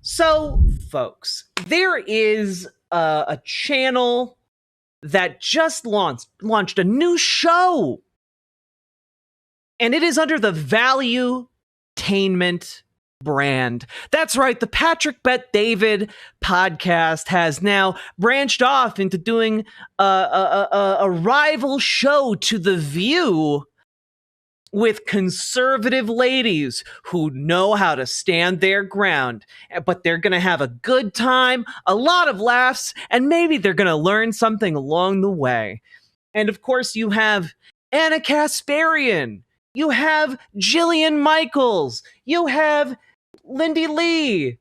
So, folks, there is a channel that just launched a new show, and it is under the Valuetainment brand. That's right, the Patrick Bet David podcast has now branched off into doing a rival show to The View with conservative ladies who know how to stand their ground, but they're going to have a good time, a lot of laughs, and maybe they're going to learn something along the way. And of course, you have Anna Kasparian, you have Jillian Michaels, you have Lindy Lee,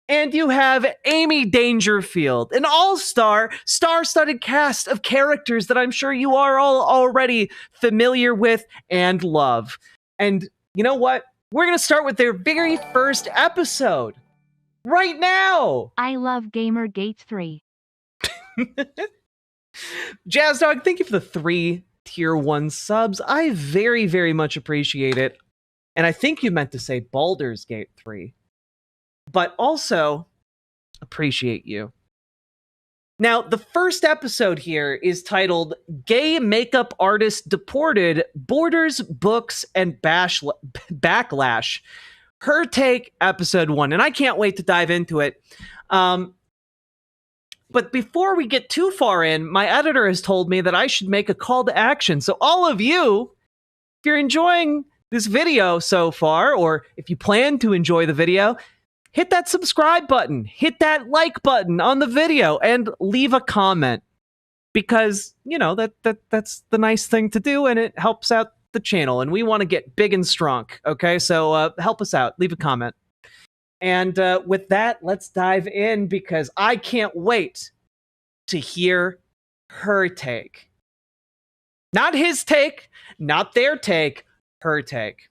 and you have Amy Dangerfield, an all-star, star-studded cast of characters that I'm sure you are all already familiar with and love. And you know what? We're going to start with their very first episode right now. I love Gamergate 3. Jazz Dog, thank you for the 3 tier 1 subs. I very, very much appreciate it. And I think you meant to say Baldur's Gate 3. But also appreciate you. Now, the first episode here is titled Gay Makeup Artist Deported, Borders, Books, and Backlash. Her Take, episode 1. And I can't wait to dive into it. But before we get too far in, my editor has told me that I should make a call to action. So all of you, if you're enjoying this video so far, or if you plan to enjoy the video, hit that subscribe button, hit that like button on the video, and leave a comment. Because, you know, that's the nice thing to do, and it helps out the channel, and we want to get big and strong, okay? So help us out, leave a comment. And with that, let's dive in, because I can't wait to hear her take. Not his take, not their take, her take.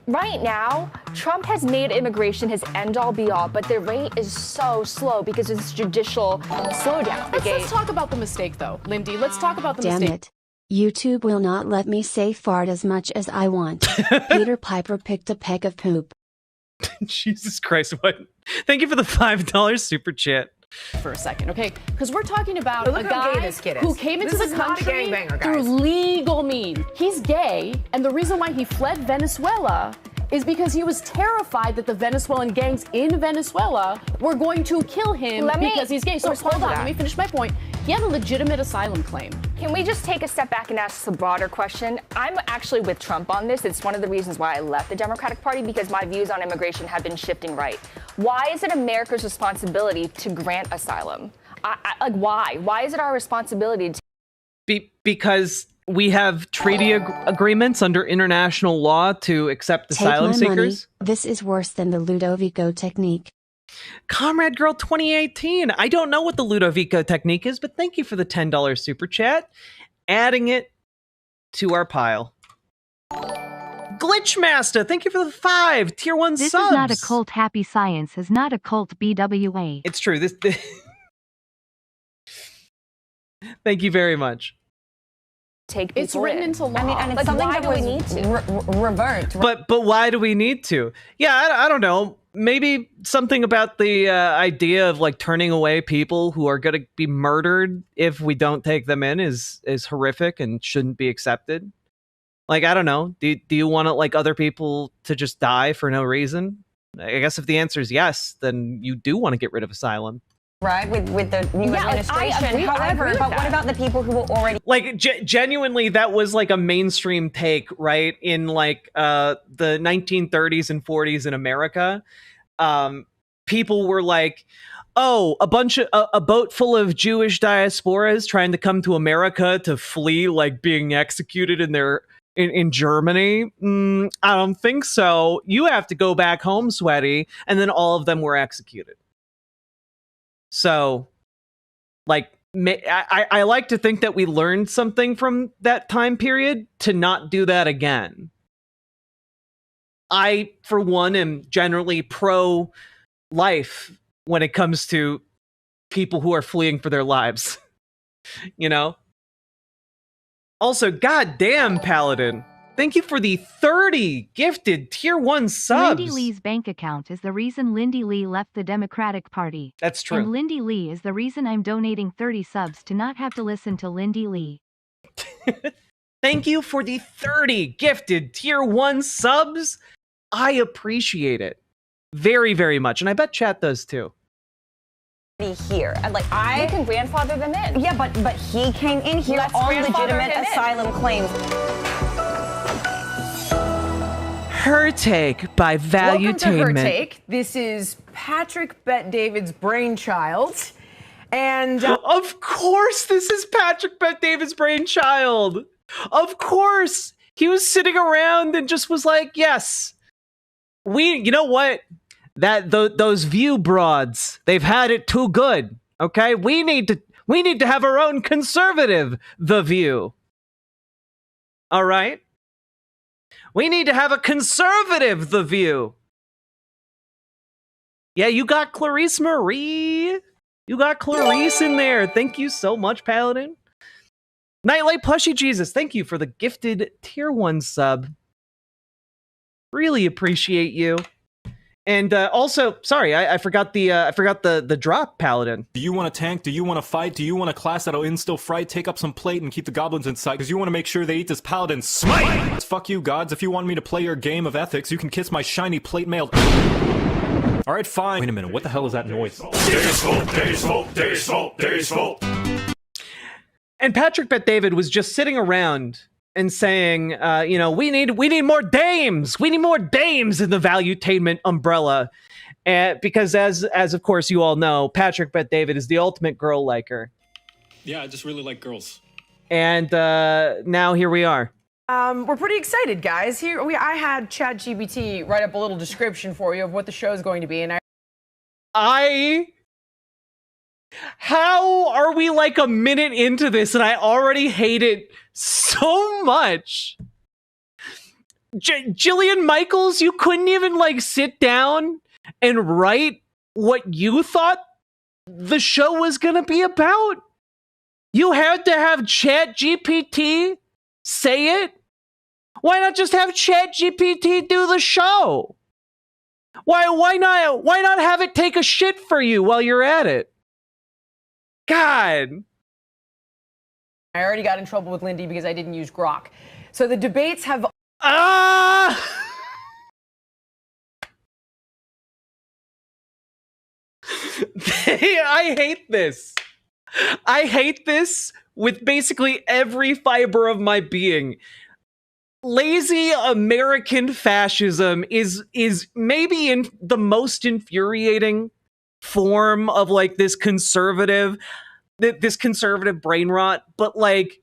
Right now, Trump has made immigration his end-all be-all, but the rate is so slow because of this judicial slowdown. Let's talk about the mistake, though, Lindy. Let's talk about the mistake. Damn it. YouTube will not let me say fart as much as I want. Peter Piper picked a peck of poop. Jesus Christ, what? Thank you for the $5 super chat. For a second, okay? Because we're talking about a guy who came into the country through legal means. He's gay, and the reason why he fled Venezuela is because he was terrified that the Venezuelan gangs in Venezuela were going to kill him because he's gay. So hold on, let me finish my point. He had a legitimate asylum claim. Can we just take a step back and ask the broader question? I'm actually with Trump on this. It's one of the reasons why I left the Democratic Party, because my views on immigration have been shifting right. Why is it America's responsibility to grant asylum? Like, why? Why is it our responsibility to? Because we have treaty agreements under international law to accept asylum seekers. Money. This is worse than the Ludovico technique. Comrade Girl 2018. I don't know what the Ludovico technique is, but thank you for the $10 super chat. Adding it to our pile. Glitchmaster, thank you for the 5 tier 1 subs. This is not a cult. Happy Science is not a cult. BWA. It's true. This Thank you very much. Take people it's written into law. I mean, and it's something why that do we need to revert. But why do we need to? Yeah, I don't know. Maybe something about the idea of like turning away people who are going to be murdered if we don't take them in is horrific and shouldn't be accepted. Like, I don't know. Do you want like other people to just die for no reason? I guess if the answer is yes, then you do want to get rid of asylum. Right, with the new administration. However, but what about the people who were already... Like, genuinely, that was like a mainstream take, right? In like the 1930s and 40s in America. People were like, oh, a boat full of Jewish diasporas trying to come to America to flee like being executed in Germany. I don't think so. You have to go back home, sweaty. And then all of them were executed. So, like, I like to think that we learned something from that time period to not do that again. I, for one, am generally pro-life when it comes to people who are fleeing for their lives. You know? Also, goddamn, Paladin. Thank you for the 30 gifted tier 1 subs. Lindy Lee's bank account is the reason Lindy Lee left the Democratic Party. That's true. And Lindy Lee is the reason I'm donating 30 subs to not have to listen to Lindy Lee. Thank you for the 30 gifted tier 1 subs. I appreciate it very, very much. And I bet chat does too. Here, You can grandfather them in. Yeah, but he came in here Let's on grandfather legitimate him in. asylum claims. Her Take by Valuetainment. Welcome to Her Take. This is Patrick Bet-David's brainchild. And Of course this is Patrick Bet-David's brainchild. Of course. He was sitting around and just was like, yes, you know what? Those View broads, they've had it too good. Okay? We need to have our own conservative The View. All right? We need to have a conservative The View. Yeah, you got Clarice Marie. You got Clarice in there. Thank you so much, Paladin. Nightlight Plushy Jesus, thank you for the gifted tier 1 sub. Really appreciate you. And also, sorry, I forgot the drop, Paladin. Do you want to tank? Do you want to fight? Do you want a class that'll instill fright? Take up some plate and keep the goblins inside, because you want to make sure they eat this paladin smite! Fuck you, gods. If you want me to play your game of ethics, you can kiss my shiny plate mail. Alright, fine. Wait a minute, what the hell is that noise? And Patrick Bet-David was just sitting around and saying, we need more dames. We need more dames in the Valuetainment umbrella. Because as of course you all know, Patrick Bet-David is the ultimate girl liker. Yeah, I just really like girls. And now here we are. we're pretty excited, guys. I had ChatGPT write up a little description for you of what the show is going to be, and how are we like a minute into this and I already hate it so much? Jillian Michaels, you couldn't even like sit down and write what you thought the show was gonna be about? You had to have ChatGPT say it? Why not just have ChatGPT do the show? Why not have it take a shit for you while you're at it? God. I already got in trouble with Lindy because I didn't use Grok. So the debates have... I hate this. I hate this with basically every fiber of my being. Lazy American fascism is maybe in the most infuriating form of like this conservative brain rot, but like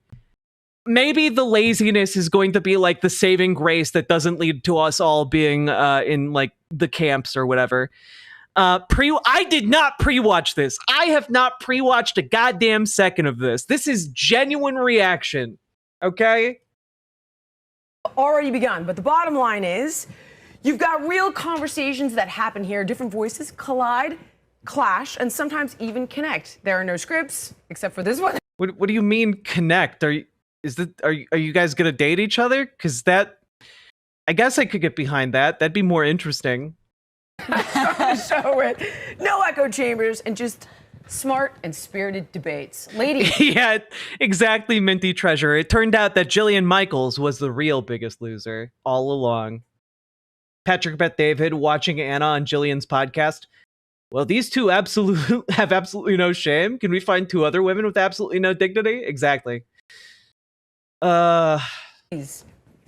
maybe the laziness is going to be like the saving grace that doesn't lead to us all being in like the camps or whatever. I did not pre-watch this. I have not pre-watched a goddamn second of this. This is genuine reaction. Okay? Already begun, but the bottom line is you've got real conversations that happen here. Different voices collide, clash, and sometimes even connect. There are no scripts except for this one. What do you mean connect? Are you guys gonna date each other? Because that, I guess I could get behind that. That'd be more interesting. Show it. No echo chambers and just smart and spirited debates. Ladies. Yeah, exactly, Minty Treasure. It turned out that Jillian Michaels was the real biggest loser all along. Patrick Bet-David watching Anna on Jillian's podcast. Well, these two have absolutely no shame. Can we find two other women with absolutely no dignity? Exactly. Please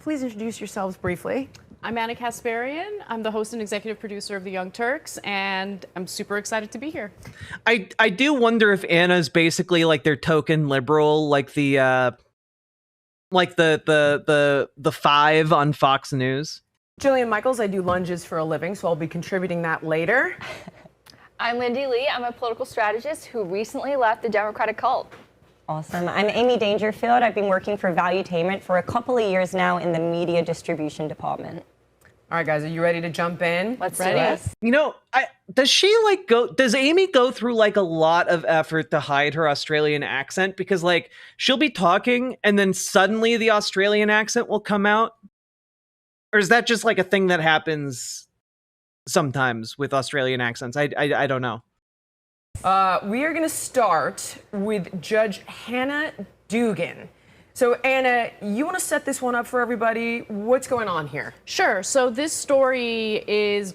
introduce yourselves briefly. I'm Anna Kasparian. I'm the host and executive producer of The Young Turks, and I'm super excited to be here. I do wonder if Anna's basically like their token liberal, like the five on Fox News. Jillian Michaels, I do lunges for a living, so I'll be contributing that later. I'm Lindy Lee. I'm a political strategist who recently left the Democratic cult. Awesome. I'm Amy Dangerfield. I've been working for Valuetainment for a couple of years now in the media distribution department. All right, guys, are you ready to jump in? Let's do this. You know, does Amy go through like a lot of effort to hide her Australian accent? Because like she'll be talking and then suddenly the Australian accent will come out. Or is that just like a thing that happens sometimes with Australian accents? I don't know. We are going to start with Judge Hannah Dugan. So, Anna, you want to set this one up for everybody? What's going on here? Sure. So this story is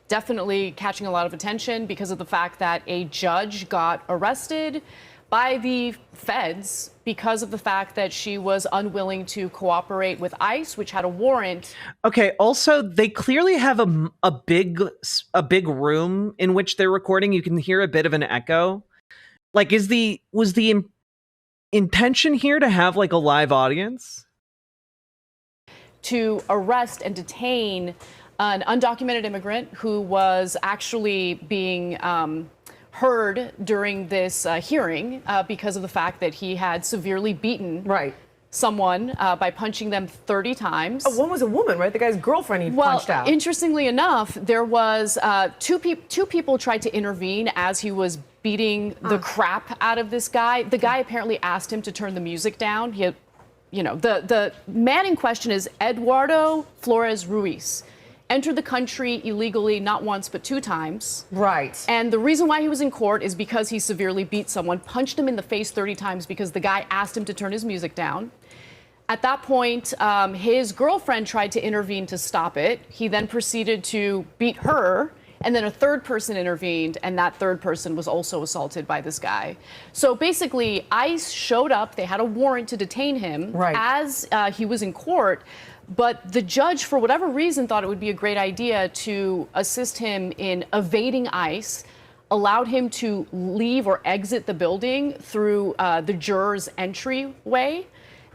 definitely catching a lot of attention because of the fact that a judge got arrested by the feds because of the fact that she was unwilling to cooperate with ICE, which had a warrant. Okay, also, they clearly have a big room in which they're recording. You can hear a bit of an echo. Like, was the intention here to have like a live audience? To arrest and detain an undocumented immigrant who was actually being heard during this hearing because of the fact that he had severely beaten someone by punching them 30 times. Oh, one was a woman, right? The guy's girlfriend he punched out. Interestingly enough, there was two people tried to intervene as he was beating the crap out of this guy. The guy apparently asked him to turn the music down. He had, the man in question is Eduardo Flores Ruiz. Entered the country illegally not once but 2 times. Right. And the reason why he was in court is because he severely beat someone, punched him in the face 30 times because the guy asked him to turn his music down. At that point, his girlfriend tried to intervene to stop it. He then proceeded to beat her, and then a third person intervened, and that third person was also assaulted by this guy. So basically, ICE showed up. They had a warrant to detain him as he was in court. But the judge, for whatever reason, thought it would be a great idea to assist him in evading ICE, allowed him to leave or exit the building through the juror's entryway,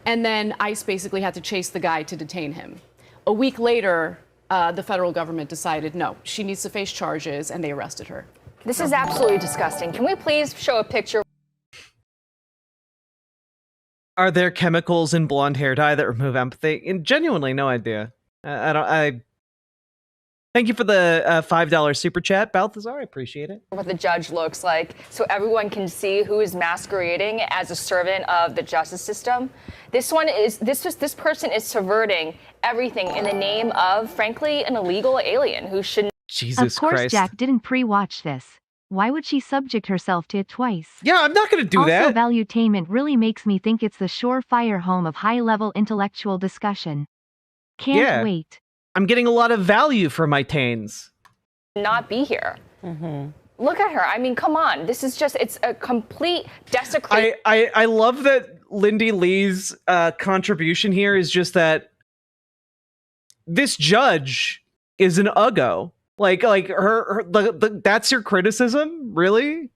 and then ICE basically had to chase the guy to detain him. A week later, the federal government decided, no, she needs to face charges, and they arrested her. This is absolutely disgusting. Can we please show a picture? Are there chemicals in blonde hair dye that remove empathy? And genuinely, no idea. I thank you for the $5 super chat, Balthazar. I appreciate it. What the judge looks like, so everyone can see who is masquerading as a servant of the justice system. This person is subverting everything in the name of, frankly, an illegal alien who shouldn't. Jesus Of course, Christ. Jack didn't pre-watch this. Why would she subject herself to it twice? Yeah, I'm not going to do also, that. Also, Valuetainment really makes me think it's the surefire home of high-level intellectual discussion. Can't wait. I'm getting a lot of value for my tains. Not be here. Look at her. I mean, come on. This is it's a complete desecration. I love that Lindy Lee's contribution here is just that this judge is an uggo. Like that's your criticism, really?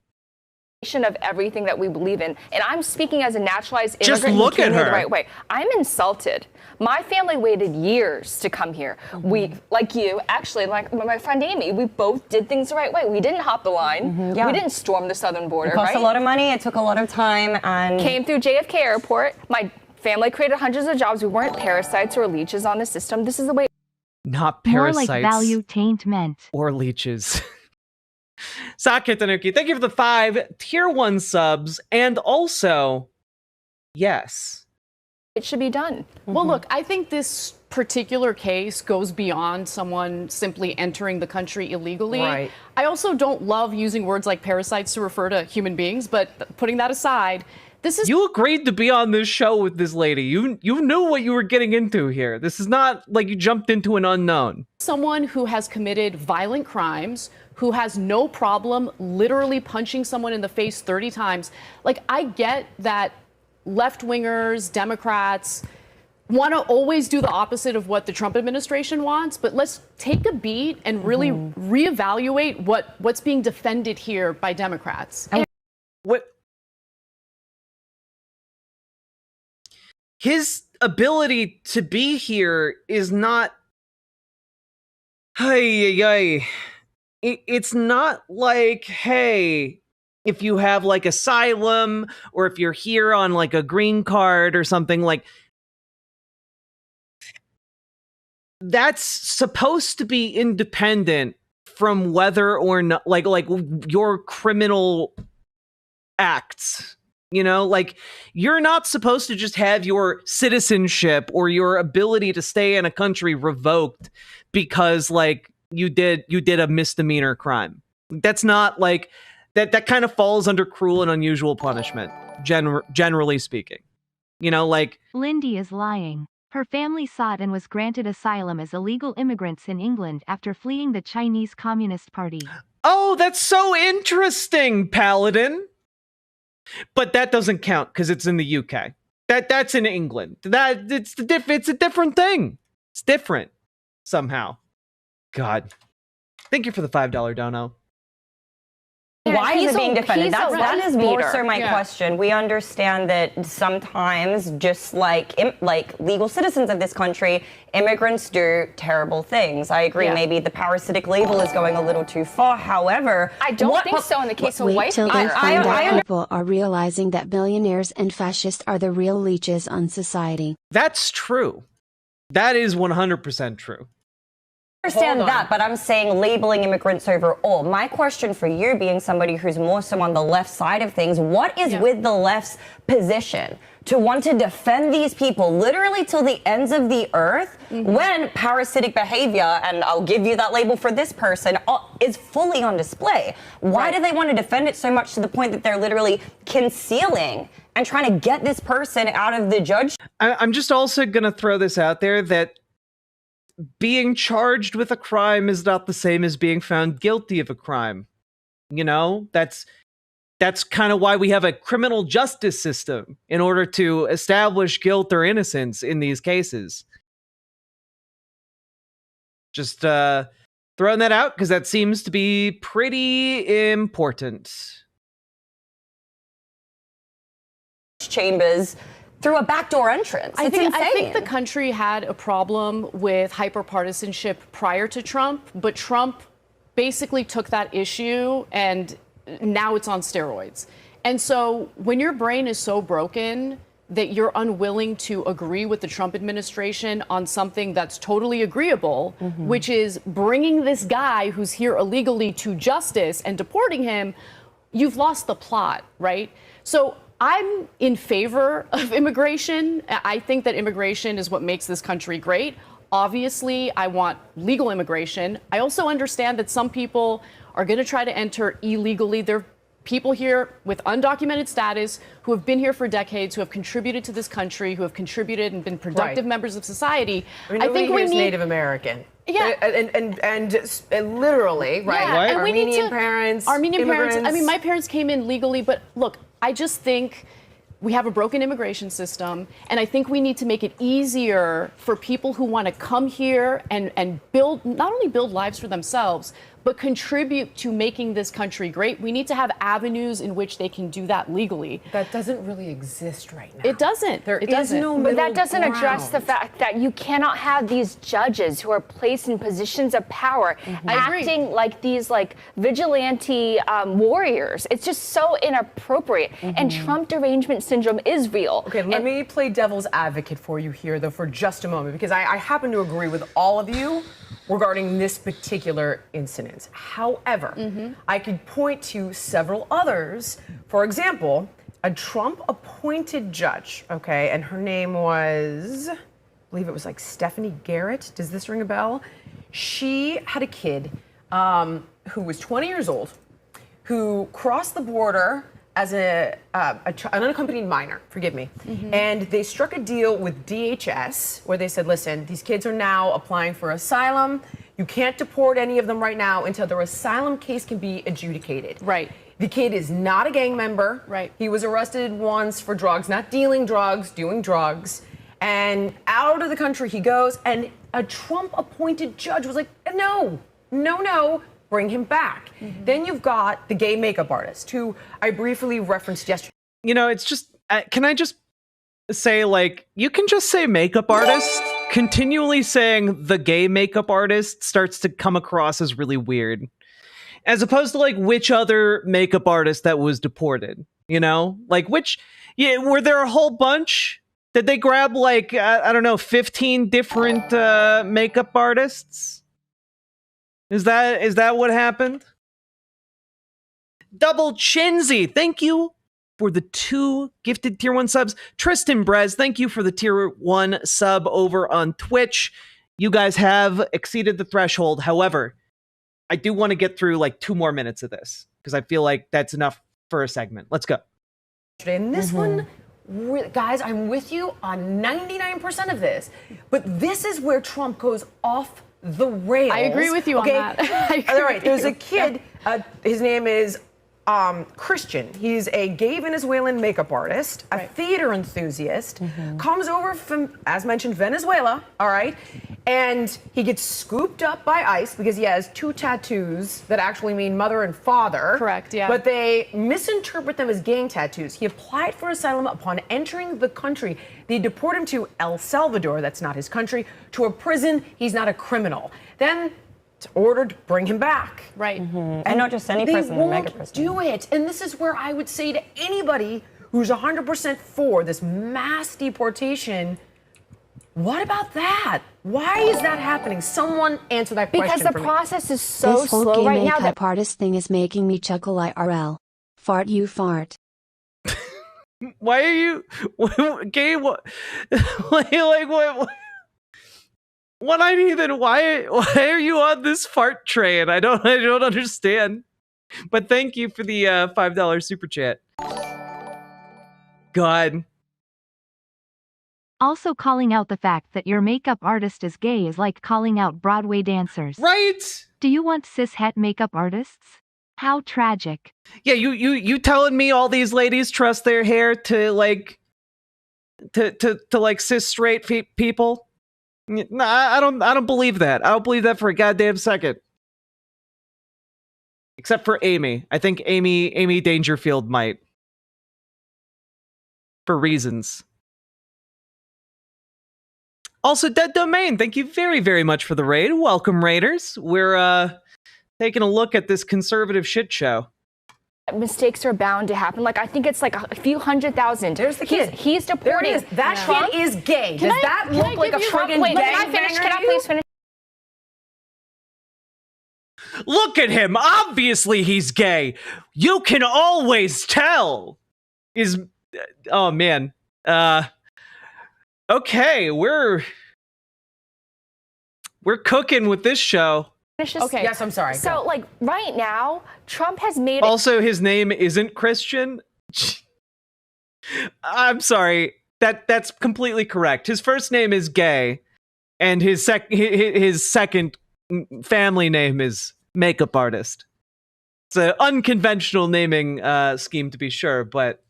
Of everything that we believe in, and I'm speaking as a naturalized immigrant. Just look at her the right way. I'm insulted. My family waited years to come here. We, like you, actually, like my friend Amy, we both did things the right way. We didn't hop the line. We didn't storm the southern border. It cost a lot of money. It took a lot of time, and came through JFK Airport. My family created hundreds of jobs. We weren't parasites or leeches on the system. This is the way. Not parasites. More like valuetainment. Or leeches. Sakit Tanuki, thank you for the 5 tier 1 subs, and also, yes, it should be done. Well, look, I think this particular case goes beyond someone simply entering the country illegally. Right. I also don't love using words like parasites to refer to human beings, but putting that aside, this is. You agreed to be on this show with this lady. You knew what you were getting into here. This is not like you jumped into an unknown. Someone who has committed violent crimes, who has no problem literally punching someone in the face 30 times. Like, I get that left-wingers, Democrats want to always do the opposite of what the Trump administration wants, but let's take a beat and really reevaluate what's being defended here by Democrats. What? His ability to be here is not. It's not like, hey, if you have like asylum or if you're here on like a green card or something, like that's supposed to be independent from whether or not like your criminal acts You know, like, you're not supposed to just have your citizenship or your ability to stay in a country revoked because, like, you did a misdemeanor crime. That's not, like, that kind of falls under cruel and unusual punishment, generally speaking. You know, like... Lindy is lying. Her family sought and was granted asylum as illegal immigrants in England after fleeing the Chinese Communist Party. Oh, that's so interesting, Paladin. But that doesn't count because it's in the UK. That's in England. It's a different thing. It's different somehow. God. Thank you for the $5 dono. Why is it being defended? That is more so my Yeah. question. We understand that sometimes, just like legal citizens of this country, immigrants do terrible things. I agree. Yeah. Maybe the parasitic label is going a little too far. However, I don't think so in the case of Wait white till people. they find out people are realizing that billionaires and fascists are the real leeches on society. That's true. That is 100% true. I understand that, but I'm saying labeling immigrants overall. My question for you, being somebody who's more so on the left side of things, what is with the left's position to want to defend these people literally till the ends of the earth when parasitic behavior, and I'll give you that label for this person, is fully on display? Why do they want to defend it so much to the point that they're literally concealing and trying to get this person out of the judge? I'm just also going to throw this out there that being charged with a crime is not the same as being found guilty of a crime. You know, that's kind of why we have a criminal justice system, in order to establish guilt or innocence in these cases. Just throwing that out because that seems to be pretty important. Chambers through a backdoor entrance. I It's think insane. the country had a problem with hyperpartisanship prior to Trump, but Trump basically took that issue and now it's on steroids. And so when your brain is so broken that you're unwilling to agree with the Trump administration on something that's totally agreeable, which is bringing this guy who's here illegally to justice and deporting him, you've lost the plot, right? So I'm in favor of immigration. I think that immigration is what makes this country great. Obviously, I want legal immigration. I also understand that some people are going to try to enter illegally. There are people here with undocumented status who have been here for decades, who have contributed to this country, who have contributed and been productive members of society. I think we need Native American. Yeah. And literally, right? Yeah, and we need Armenian parents. Armenian parents. I immigrants. mean, my parents came in legally, but look, I just think we have a broken immigration system, and I think we need to make it easier for people who want to come here and build, not only build lives for themselves, but contribute to making this country great. We need to have avenues in which they can do that legally. That doesn't really exist right now. It doesn't. There It is doesn't. no But middle that doesn't address the ground. fact that you cannot have these judges who are placed in positions of power I agree. acting like these vigilante warriors. It's just so inappropriate. And Trump derangement syndrome is real. Okay, let me play devil's advocate for you here, though, for just a moment, because I happen to agree with all of you regarding this particular incident. However, I could point to several others. For example, a Trump-appointed judge, okay, and her name was, I believe it was Stephanie Garrett. Does this ring a bell? She had a kid who was 20 years old, who crossed the border as an unaccompanied minor, forgive me. And they struck a deal with DHS where they said, listen, these kids are now applying for asylum. You can't deport any of them right now until their asylum case can be adjudicated. Right. The kid is not a gang member. Right. He was arrested once for drugs, not dealing drugs, doing drugs. And out of the country he goes, and a Trump-appointed judge was like, no, bring him back. Then you've got the gay makeup artist, who I briefly referenced yesterday. You know, it's just, can I just say, you can just say makeup artist? Continually saying the gay makeup artist starts to come across as really weird. As opposed to, which other makeup artist that was deported, you know? Were there a whole bunch? Did they grab, I don't know, 15 different makeup artists? Is that what happened? Double Chinsy, thank you for the 2 gifted tier 1 subs. Tristan Brez, thank you for the tier 1 sub over on Twitch. You guys have exceeded the threshold. However, I do want to get through like 2 more minutes of this because I feel like that's enough for a segment. Let's go. And this one, guys, I'm with you on 99% of this. But this is where Trump goes off the rails. I agree with you on that. All right, there's a kid. His name is Christian. He's a gay Venezuelan makeup artist, a theater enthusiast, comes over from, as mentioned, Venezuela, all right? And he gets scooped up by ICE because he has 2 tattoos that actually mean mother and father. Correct, yeah. But they misinterpret them as gang tattoos. He applied for asylum upon entering the country. They deport him to El Salvador, that's not his country, to a prison. He's not a criminal. Then it's ordered to bring him back. Right. And not just any prison, a mega prison. Do it. And this is where I would say to anybody who's 100% for this mass deportation, what about that? Why is that happening? Someone answer that question Because the for me. process is so This whole slow gay right now. makeup artist thing is making me chuckle IRL. Fart you fart. Why are you gay? What? Like what? What I need then? Why are you on this fart train? I don't understand. But thank you for the $5 super chat. God. Also, calling out the fact that your makeup artist is gay is like calling out Broadway dancers. Right? Do you want cishet makeup artists? How tragic. Yeah, you telling me all these ladies trust their hair to like cis straight people? No, I don't believe that. I don't believe that for a goddamn second. Except for Amy. I think Amy Dangerfield might. For reasons. Also, Dead Domain, thank you very, very much for the raid. Welcome, Raiders. We're taking a look at this conservative shit show. Mistakes are bound to happen. Like, I think it's like a few 100,000. There's the kid. He's There deporting. it is. That Trump. kid is gay. Does that can I look like a give you- friggin' Wait, gang can I finish? banger Can I to you? please finish? Look at him. Obviously he's gay. You can always tell. Oh man. Okay, we're cooking with this show. Okay. Yes, I'm sorry. So, like, right now, Trump has made Also, his name isn't Christian. I'm sorry. That's completely correct. His first name is Gay, and his second family name is Makeup Artist. It's an unconventional naming scheme, to be sure, but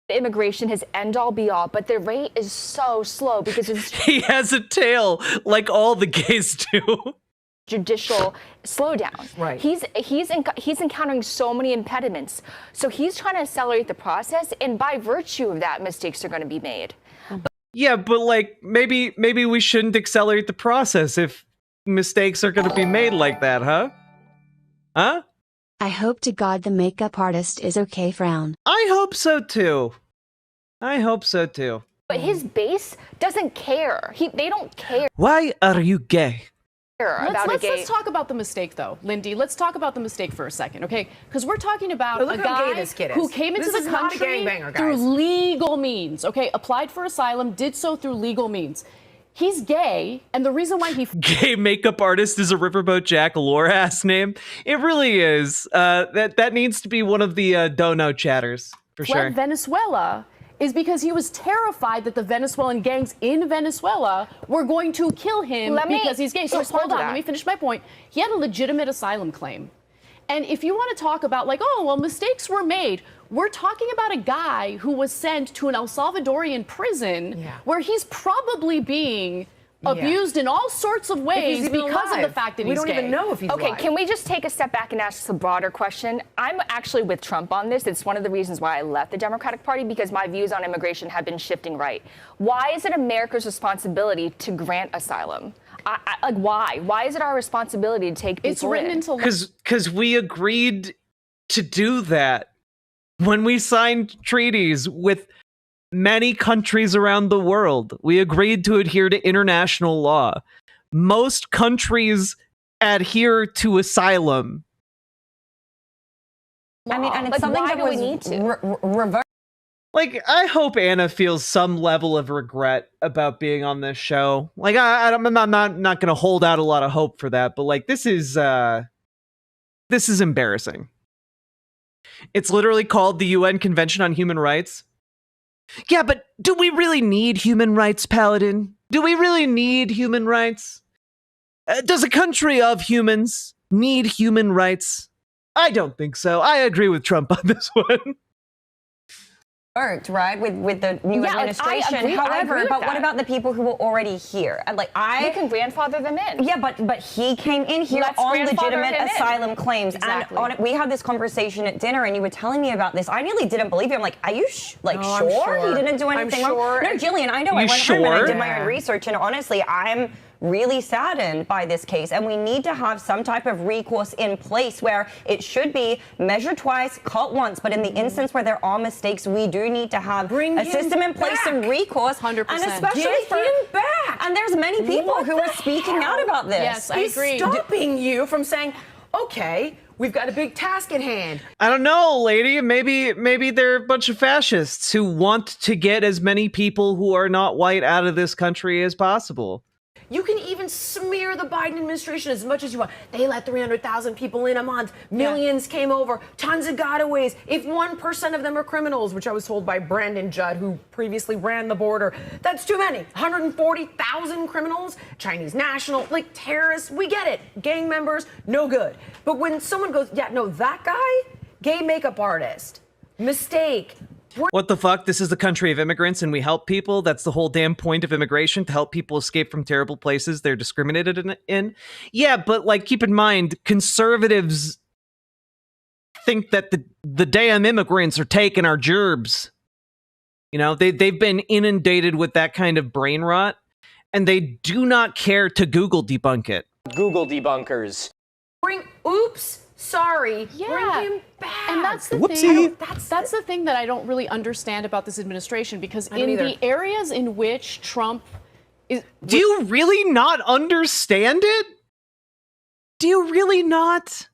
immigration his end-all be-all, but the rate is so slow because it's he has a tail like all the gays do. judicial slowdown. Right. He's encountering so many impediments. So he's trying to accelerate the process, and by virtue of that, mistakes are going to be made. Yeah, but like maybe we shouldn't accelerate the process if mistakes are going to be made like that, huh? Huh? I hope to God the makeup artist is okay. Frown. I hope so too. But his base doesn't care. They don't care Why are you gay? about a gay. Let's talk about the mistake, though, Lindy. Let's talk about the mistake for a second, okay? Because we're talking about But look a how gay guy this kid is. who came into This the is not a country gangbanger, through guys. legal means, okay? Applied for asylum, did so through legal means. He's gay, and the reason why he Gay makeup artist is a Riverboat Jack lore ass name. It really is. That needs to be one of the dono chatters for fled sure. Venezuela is because he was terrified that the Venezuelan gangs in Venezuela were going to kill him because he's gay. So respond hold to on, that. let me finish my point. He had a legitimate asylum claim. And if you want to talk about like, oh, well, mistakes were made, we're talking about a guy who was sent to an El Salvadorian prison where he's probably being abused in all sorts of ways even because of alive. the fact that We he's don't gay. even know if he's Okay, alive. can we just take a step back and ask a broader question? I'm actually with Trump on this. It's one of the reasons why I left the Democratic Party, because my views on immigration have been shifting right. Why is it America's responsibility to grant asylum? Like, why? Why is it our responsibility to take people It's written in? into law. Because we agreed to do that when we signed treaties with many countries around the world. We agreed to adhere to international law. Most countries adhere to asylum. I mean, and it's Like, something why that do we was need to? reversed. Like, I hope Anna feels some level of regret about being on this show. Like, I'm not going to hold out a lot of hope for that, but like, this is embarrassing. It's literally called the UN Convention on Human Rights. Yeah, but do we really need human rights, Paladin? Do we really need human rights? Does a country of humans need human rights? I don't think so. I agree with Trump on this one. Right, with the new administration. However, but what about the people who were already here? And like we can grandfather them in. Yeah, but he came in here on legitimate asylum claims. Exactly. And we had this conversation at dinner, and you were telling me about this. I nearly didn't believe you. I'm like, are you sure he didn't do anything wrong? No, Jillian, I know. I went home and I did my own research, and honestly, I'm really saddened by this case, and we need to have some type of recourse in place where it should be measure twice, cut once, but in the instance where there are mistakes, we do need to have a system in place of recourse, 100%. and especially Get him back. And there's many people who are speaking out about this. Yes, I agree. Stopping you from saying, okay, we've got a big task at hand. I don't know, lady. Maybe they're a bunch of fascists who want to get as many people who are not white out of this country as possible. You can even smear the Biden administration as much as you want. They let 300,000 people in a month. Millions came over. Tons of gotaways. If 1% of them are criminals, which I was told by Brandon Judd, who previously ran the border, that's too many. 140,000 criminals, Chinese national, like terrorists. We get it. Gang members, no good. But when someone goes, yeah, no, that guy, gay makeup artist, mistake. What the fuck? This is the country of immigrants and we help people? That's the whole damn point of immigration, to help people escape from terrible places they're discriminated in? Yeah, but like, keep in mind, conservatives think that the damn immigrants are taking our gerbs. You know, they've been inundated with that kind of brain rot, and they do not care to Google debunk it. Google debunkers. Oops. Sorry. Yeah. Bring him back. And that's the Whoopsie. thing. That's the thing that I don't really understand about this administration, because in either. the areas in which Trump is, Do you really not understand it? Do you really not?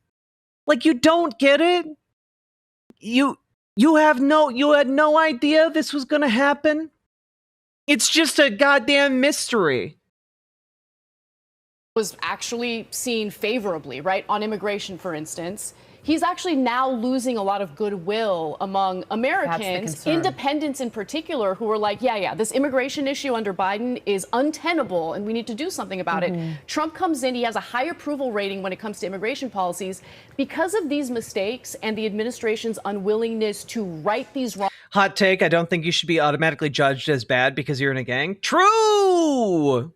Like, you don't get it? You had no idea this was gonna happen? It's just a goddamn mystery. was actually seen favorably, right, on immigration, for instance, he's actually now losing a lot of goodwill among Americans, independents in particular, who are like, yeah, this immigration issue under Biden is untenable and we need to do something about it. Trump comes in, he has a high approval rating when it comes to immigration policies because of these mistakes and the administration's unwillingness to right these wrongs. Hot take, I don't think you should be automatically judged as bad because you're in a gang. True!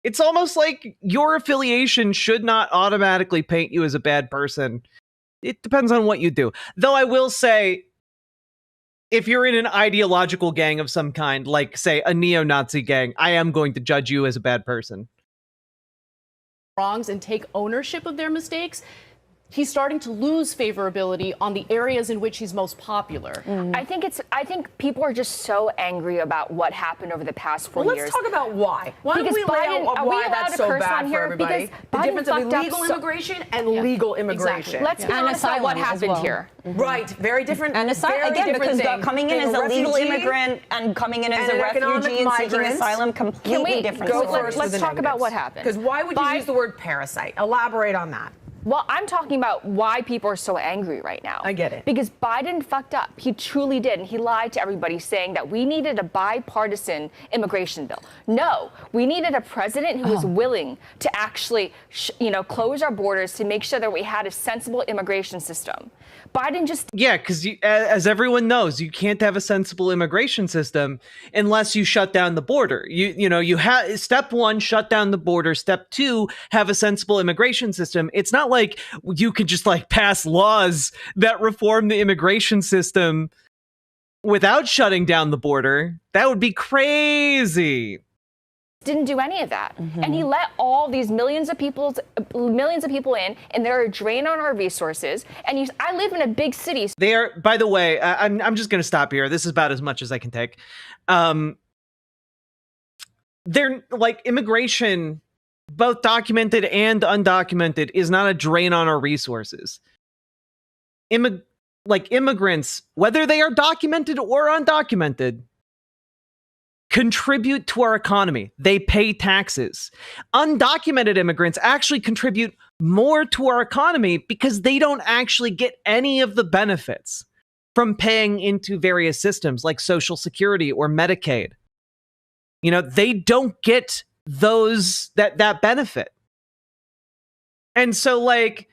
It's almost like your affiliation should not automatically paint you as a bad person. It depends on what you do. Though I will say, if you're in an ideological gang of some kind, like, say, a neo-Nazi gang, I am going to judge you as a bad person. Wrongs and take ownership of their mistakes, he's starting to lose favorability on the areas in which he's most popular. I think people are just so angry about what happened over the past 4 years. Let's talk about why. Why don't we lay out why that's so bad for everybody? The difference of illegal immigration and legal immigration. Exactly. Let's be honest about what happened here. Right, very different. And asylum, again, because coming in as a legal immigrant and coming in as a refugee and seeking asylum, completely different. Let's talk about what happened. Because why would you use the word parasite? Elaborate on that. Well, I'm talking about why people are so angry right now. I get it. Because Biden fucked up. He truly did. And he lied to everybody saying that we needed a bipartisan immigration bill. No, we needed a president who was willing to actually, close our borders to make sure that we had a sensible immigration system. Biden just... Yeah, because as everyone knows, you can't have a sensible immigration system unless you shut down the border. You have step one, shut down the border. Step two, have a sensible immigration system. It's not like you could just pass laws that reform the immigration system without shutting down the border. That would be crazy. Didn't do any of that. And he let all these millions of people in, and they're a drain on our resources. And I live in a big city. They are, by the way, I'm just going to stop here. This is about as much as I can take. They're immigration, both documented and undocumented, is not a drain on our resources. like immigrants, whether they are documented or undocumented, contribute to our economy. They pay taxes. Undocumented immigrants actually contribute more to our economy because they don't actually get any of the benefits from paying into various systems like Social Security or Medicaid. You know, they don't get that benefit. And so, like,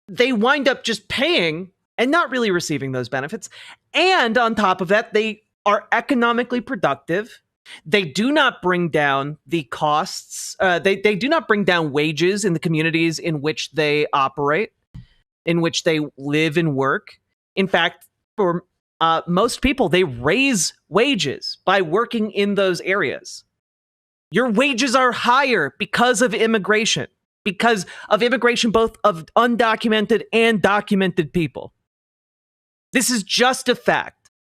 they wind up just paying and not really receiving those benefits. And on top of that, they are economically productive. They do not bring down the costs. They do not bring down wages in the communities in which they operate, in which they live and work. In fact, for most people, they raise wages by working in those areas. Your wages are higher because of immigration both of undocumented and documented people. This is just a fact.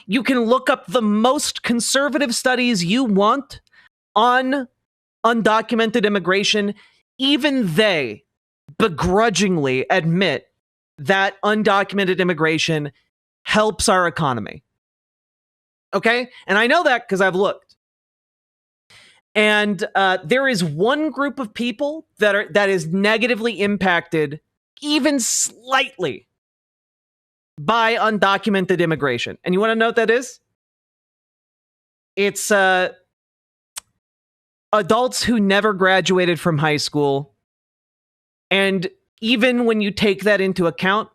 You can look up the most conservative studies you want on undocumented immigration. Even they begrudgingly admit that undocumented immigration helps our economy. Okay? And I know that because I've looked. And there is one group of people that is negatively impacted even slightly by undocumented immigration. And you want to know what that is? It's adults who never graduated from high school. And even when you take that into account,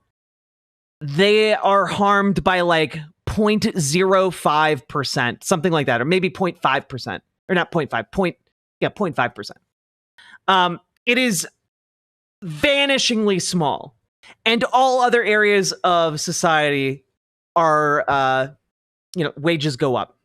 they are harmed by like 0.05%, something like that, or maybe 0.5%. Or not 0.5, 0.5%. It is vanishingly small. And all other areas of society are, wages go up.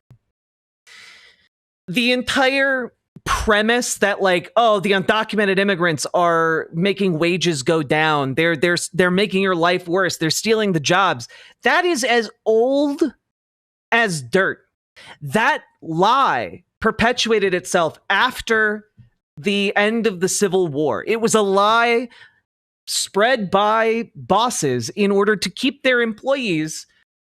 The entire premise that like, oh, the undocumented immigrants are making wages go down. They're making your life worse. They're stealing the jobs. That is as old as dirt. That lie perpetuated itself after the end of the Civil War. It was a lie spread by bosses in order to keep their employees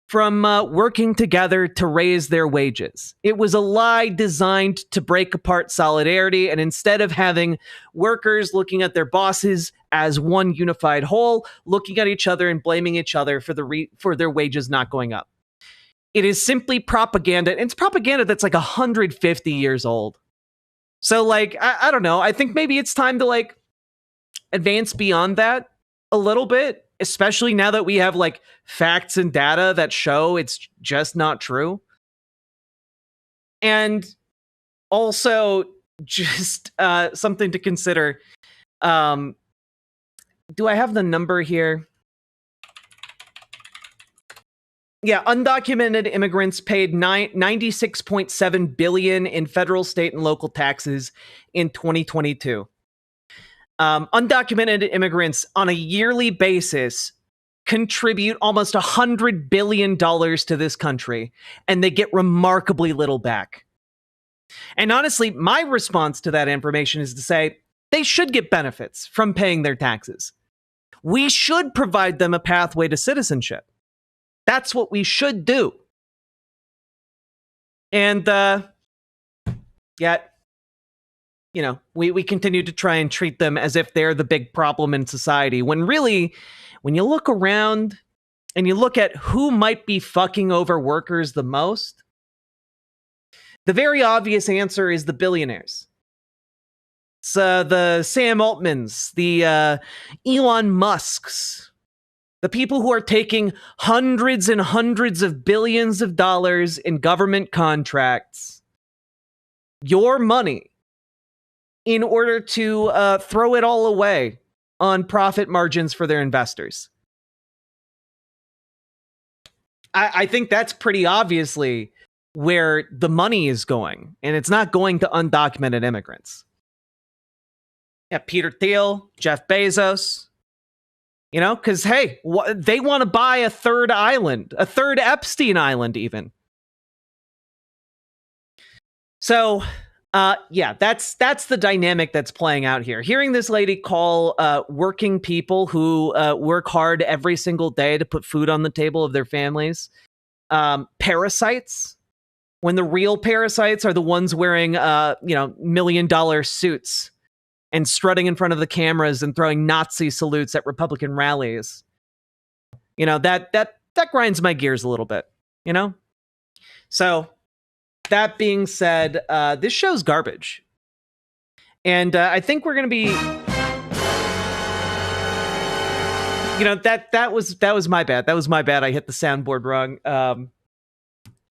from working together to raise their wages. It was a lie designed to break apart solidarity, and instead of having workers looking at their bosses as one unified whole, looking at each other and blaming each other for their wages not going up. It is simply propaganda. It's propaganda that's like 150 years old. So, like, I don't know. I think maybe it's time to, like, advance beyond that a little bit, especially now that we have, like, facts and data that show it's just not true. And also, just something to consider. Do I have the number here? Yeah, undocumented immigrants paid $96.7 billion in federal, state, and local taxes in 2022. Undocumented immigrants on a yearly basis contribute almost $100 billion to this country, and they get remarkably little back. And honestly, my response to that information is to say they should get benefits from paying their taxes. We should provide them a pathway to citizenship. That's what we should do. And yet, we continue to try and treat them as if they're the big problem in society, when really, when you look around and you look at who might be fucking over workers the most, the very obvious answer is the billionaires. It's the Sam Altmans, the Elon Musks, the people who are taking hundreds and hundreds of billions of dollars in government contracts, your money, in order to throw it all away on profit margins for their investors. I think that's pretty obviously where the money is going, and it's not going to undocumented immigrants. Yeah, Peter Thiel, Jeff Bezos. Because, hey, they want to buy a third island, a third Epstein Island, even. So, Yeah, that's the dynamic that's playing out here. Hearing this lady call working people who work hard every single day to put food on the table of their families parasites, when the real parasites are the ones wearing $1 million suits and strutting in front of the cameras and throwing Nazi salutes at Republican rallies. That grinds my gears a little bit, So that being said, this show's garbage. And I think we're going to be... that was my bad. That was my bad. I hit the soundboard wrong.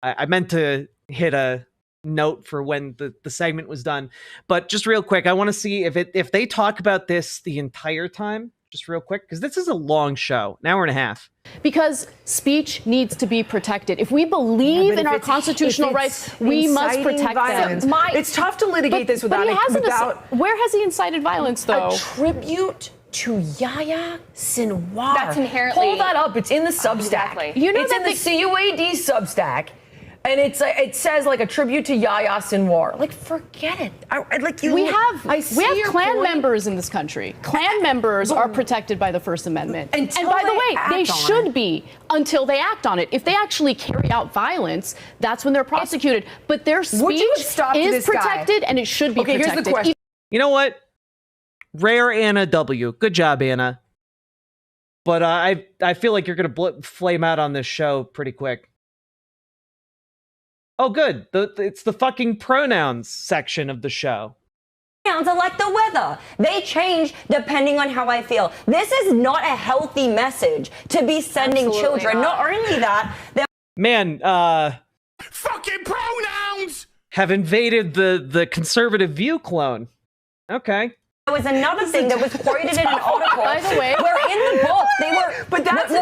I meant to hit a note for when the segment was done. But just real quick, I want to see if they talk about this the entire time. Just real quick, because this is a long show, an hour and a half. Because speech needs to be protected. If we believe in our constitutional rights, we must protect violence. them. It's tough to litigate this without... Where has he incited violence, though? A tribute to Yahya Sinwar. That's inherently... Pull that up. It's in the Substack. Exactly. It's in the CUAD Substack. And it says like a tribute to Yahya Sinwar. Like, forget it. We have Klan members in this country. Klan members are protected by the First Amendment. And by the way, they should be until they act on it. If they actually carry out violence, that's when they're prosecuted. But their speech is protected, and it should be protected. Here's the question. You know what? Rare Anna W. Good job, Anna. But I feel like you're going to flame out on this show pretty quick. Oh, good. It's the fucking pronouns section of the show. Pronouns are like the weather. They change depending on how I feel. This is not a healthy message to be sending children. Not only that, man, fucking pronouns have invaded the conservative view clone. Okay. there was another thing that was quoted in an article. By the way, where in the book they were. But that's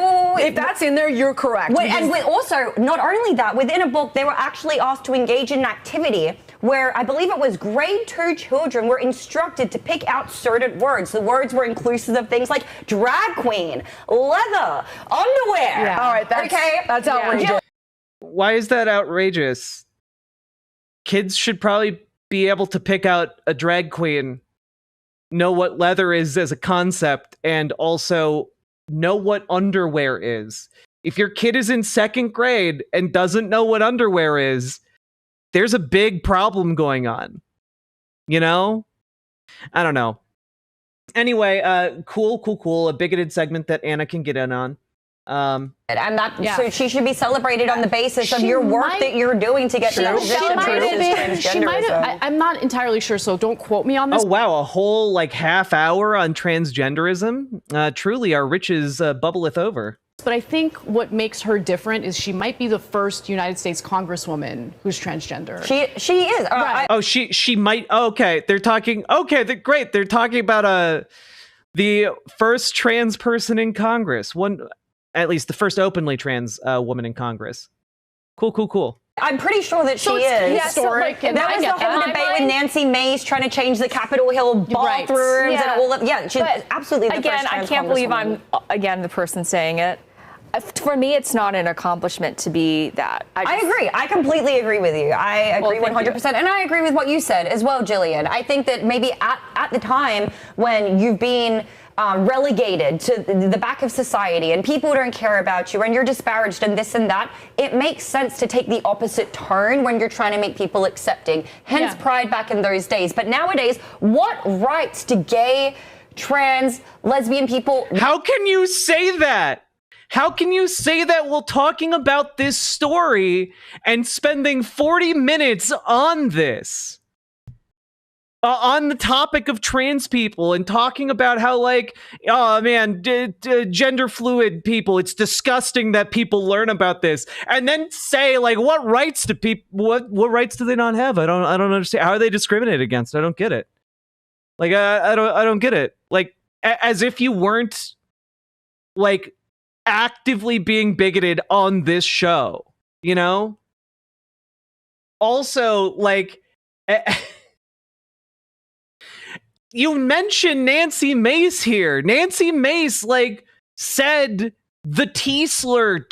if that's in there, you're correct. Also, not only that, within a book they were actually asked to engage in an activity where I believe it was grade 2 children were instructed to pick out certain words. The words were inclusive of things like drag queen, leather, underwear. Yeah. All right, that's outrageous. Yeah. Why is that outrageous? Kids should probably be able to pick out a drag queen, know what leather is as a concept, and also know what underwear is. If your kid is in 2nd grade and doesn't know what underwear is, there's a big problem going on. You know? I don't know. Anyway, cool. A bigoted segment that Anna can get in on. So she should be celebrated on the basis of your work that you're doing to get transgenderism. I'm not entirely sure, so don't quote me on this. Oh wow, a whole half hour on transgenderism. Truly, our riches bubbleth over. But I think what makes her different is she might be the first United States Congresswoman who's transgender. She is. Right. She might. Okay, they're talking. Okay, great. They're talking about the first trans person in Congress. At least the first openly trans woman in Congress. Cool. I'm pretty sure that she is. Historic. There was the whole debate with Nancy Mace trying to change the Capitol Hill bathrooms and all of. Yeah, she's absolutely the first trans I can't believe I'm the person saying it. For me, it's not an accomplishment to be that. I agree. I completely agree with you. I agree 100%. And I agree with what you said as well, Jillian. I think that maybe at the time when you've been relegated to the back of society and people don't care about you and you're disparaged and this and that, it makes sense to take the opposite turn when you're trying to make people accepting. Hence pride back in those days. But nowadays, what rights do gay, trans, lesbian people... How can you say that? How can you say that while talking about this story and spending 40 minutes on this? On the topic of trans people and talking about how gender fluid people, it's disgusting that people learn about this, and then say what rights do people, what rights do they not have? I don't understand. How are they discriminated against? I don't get it. I don't get it. As if you weren't actively being bigoted on this show, you know? Also, you mentioned Nancy Mace here. Nancy Mace, said the T slur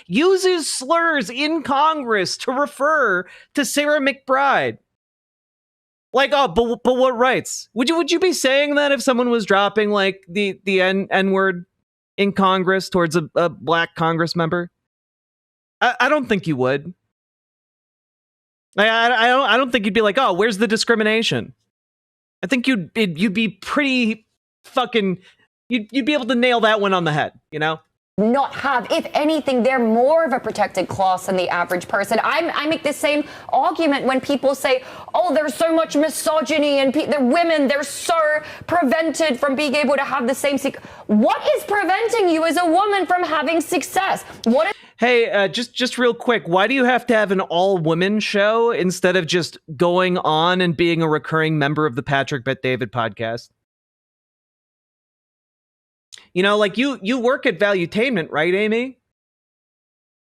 uses slurs in Congress to refer to Sarah McBride. Like, oh, but what rights? Would you be saying that if someone was dropping like the N word in Congress towards a black Congress member? I don't think you would. I don't think you'd be like, oh, where's the discrimination? I think you'd be pretty fucking. You'd be able to nail that one on the head, you know? Not have, if anything, they're more of a protected class than the average person. I make the same argument when people say, oh, there's so much misogyny and the women, they're so prevented from being able to have the same what is preventing you as a woman from having success? Hey, just real quick, why do you have to have an all-women show instead of just going on and being a recurring member of the Patrick Bet David podcast? You know, like you work at Valuetainment, right, Amy?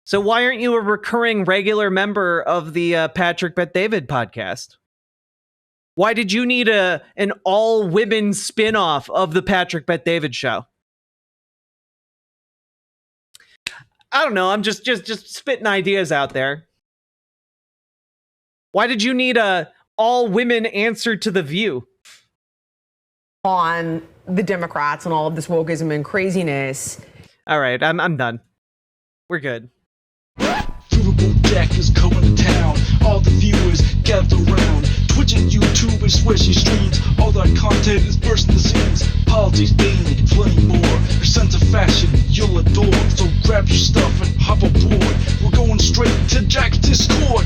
So why aren't you a recurring regular member of the Patrick Bet David podcast? Why did you need an all-women spin-off of the Patrick Bet David show? I don't know. I'm just spitting ideas out there. Why did you need a all-women answer to The View? On the Democrats and all of this wokeism and craziness. All right, I'm done. We're good. Riverboat Jack is coming to town. All the viewers gather around. Twitch and YouTube and swishy streams. All that content is bursting the seams. Politics, gaming, and plenty more. Your sense of fashion you'll adore. So grab your stuff and hop aboard. We're going straight to Jack's Discord.